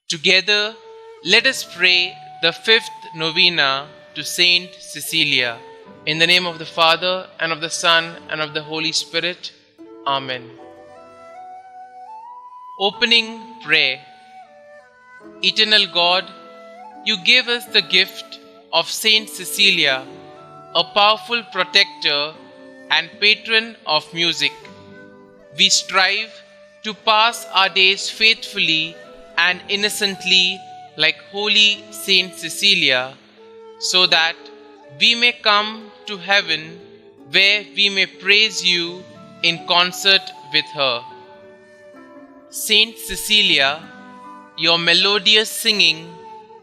Together, let us pray the fifth novena to St Cecilia. In the name of the Father, and of the Son, and of the Holy Spirit. Amen. Opening prayer. Eternal God, you gave us the gift of St Cecilia, a powerful protector and patron of music. We strive to pass our days faithfully and innocently like holy St Cecilia, so that we may come to heaven where we may praise you in concert with her. St Cecilia, your melodious singing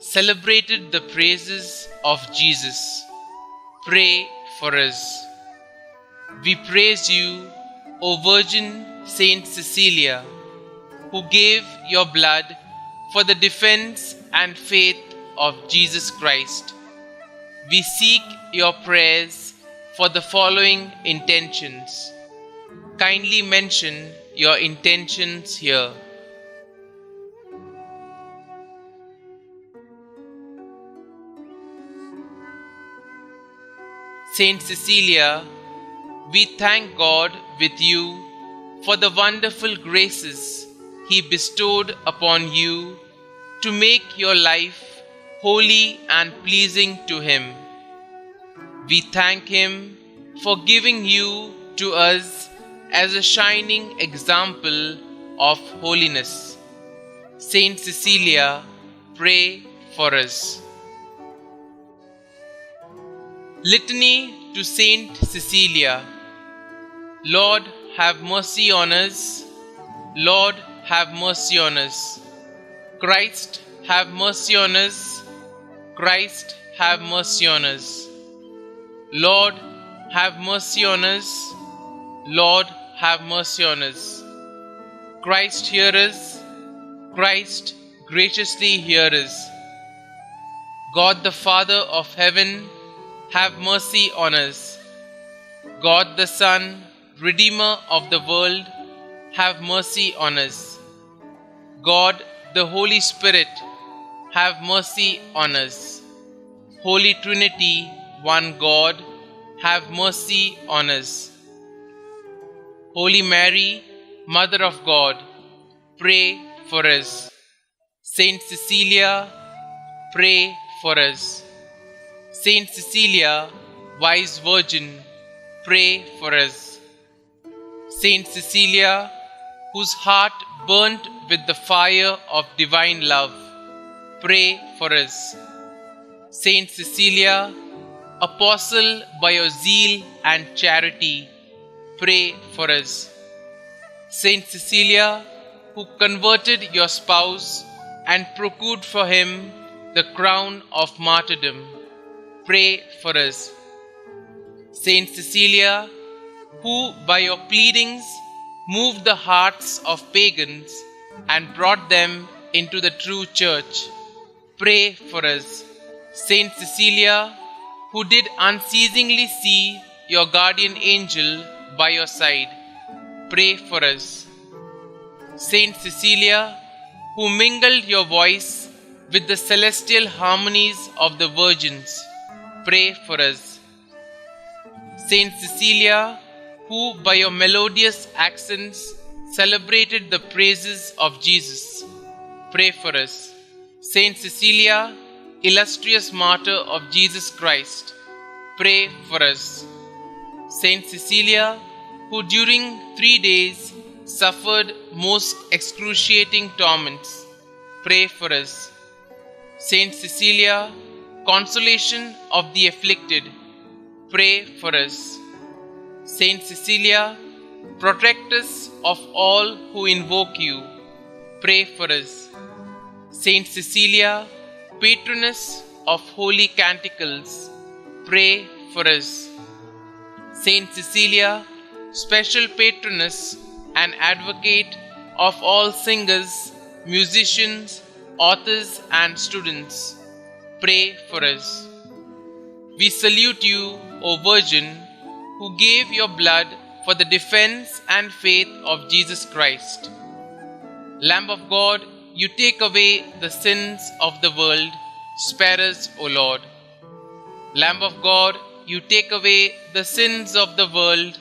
celebrated the praises of Jesus. Pray for us. We praise you, O Virgin St Cecilia, who gave your blood for the defense and faith of Jesus Christ. We seek your prayers for the following intentions. Kindly mention your intentions here. Saint Cecilia, we thank God with you for the wonderful graces He bestowed upon you to make your life holy and pleasing to Him. We thank Him for giving you to us as a shining example of holiness. Saint Cecilia, pray for us. Litany to Saint Cecilia. Lord, have mercy on us. Lord, have mercy on us. Christ, have mercy on us. Christ, have mercy on us. Lord, have mercy on us. Lord, have mercy on us. Christ, hear us. Christ, graciously hear us. God the Father of heaven, have mercy on us. God the Son, Redeemer of the world, have mercy on us. God the Holy Spirit, have mercy on us. Holy Trinity, one God, have mercy on us. Holy Mary, Mother of God, pray for us. Saint Cecilia, pray for us. Saint Cecilia, Wise Virgin, pray for us. Saint Cecilia, whose heart burnt with the fire of divine love, pray for us. Saint Cecilia, Apostle by your zeal and charity, pray for us. Saint Cecilia, who converted your spouse and procured for him the crown of martyrdom, pray for us. Saint Cecilia, who by your pleadings moved the hearts of pagans and brought them into the true church, pray for us. Saint Cecilia, who did unceasingly see your guardian angel by your side, pray for us. Saint Cecilia, who mingled your voice with the celestial harmonies of the virgins, pray for us. Saint Cecilia, who by your melodious accents celebrated the praises of Jesus, pray for us. Saint Cecilia, illustrious martyr of Jesus Christ, pray for us. Saint Cecilia, who during 3 days suffered most excruciating torments, pray for us. Saint Cecilia, consolation of the afflicted, pray for us. Saint Cecilia, protectress of all who invoke you, pray for us. Saint Cecilia, patroness of holy canticles, pray for us. Saint Cecilia, special patroness and advocate of all singers, musicians, authors and students, pray for us. We salute you, O Virgin, who gave your blood for the defense and faith of Jesus Christ. Lamb of God, you take away the sins of the world, spare us, O Lord. Lamb of God, you take away the sins of the world,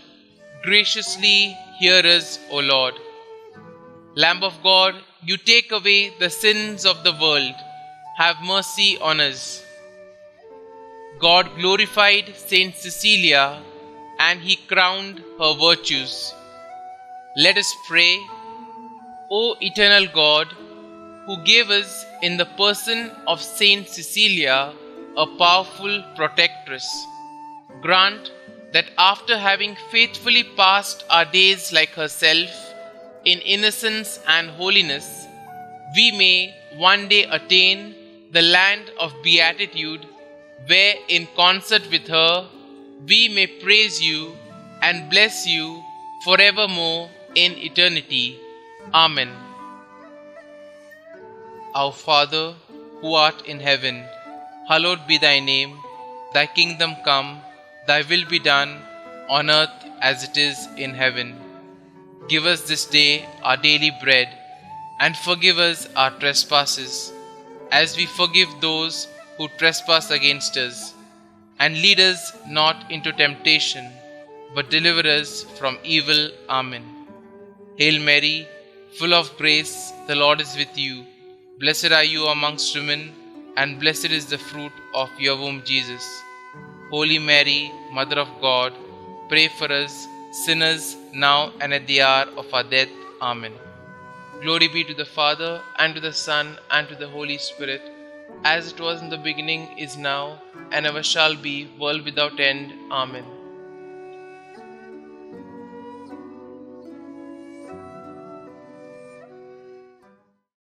graciously hear us, O Lord. Lamb of God, you take away the sins of the world, have mercy on us. God glorified St Cecilia, and he crowned her virtues. Let us pray. O eternal God, who gave us in the person of St Cecilia a powerful protectress, grant that after having faithfully passed our days like herself in innocence and holiness, we may one day attain the land of beatitude, where in concert with her we may praise you and bless you forevermore in eternity. Amen. Our Father, who art in heaven, hallowed be thy name. Thy kingdom come, thy will be done, on earth as it is in heaven. Give us this day our daily bread, and forgive us our trespasses, as we forgive those who trespass against us. And lead us not into temptation, but deliver us from evil. Amen. Hail Mary, full of grace, the Lord is with you. Blessed are you amongst women, and blessed is the fruit of your womb, Jesus. Holy Mary, Mother of God, pray for us sinners, now and at the hour of our death. Amen. Glory be to the Father, and to the Son, and to the Holy Spirit, as it was in the beginning, is now, and ever shall be, world without end. Amen.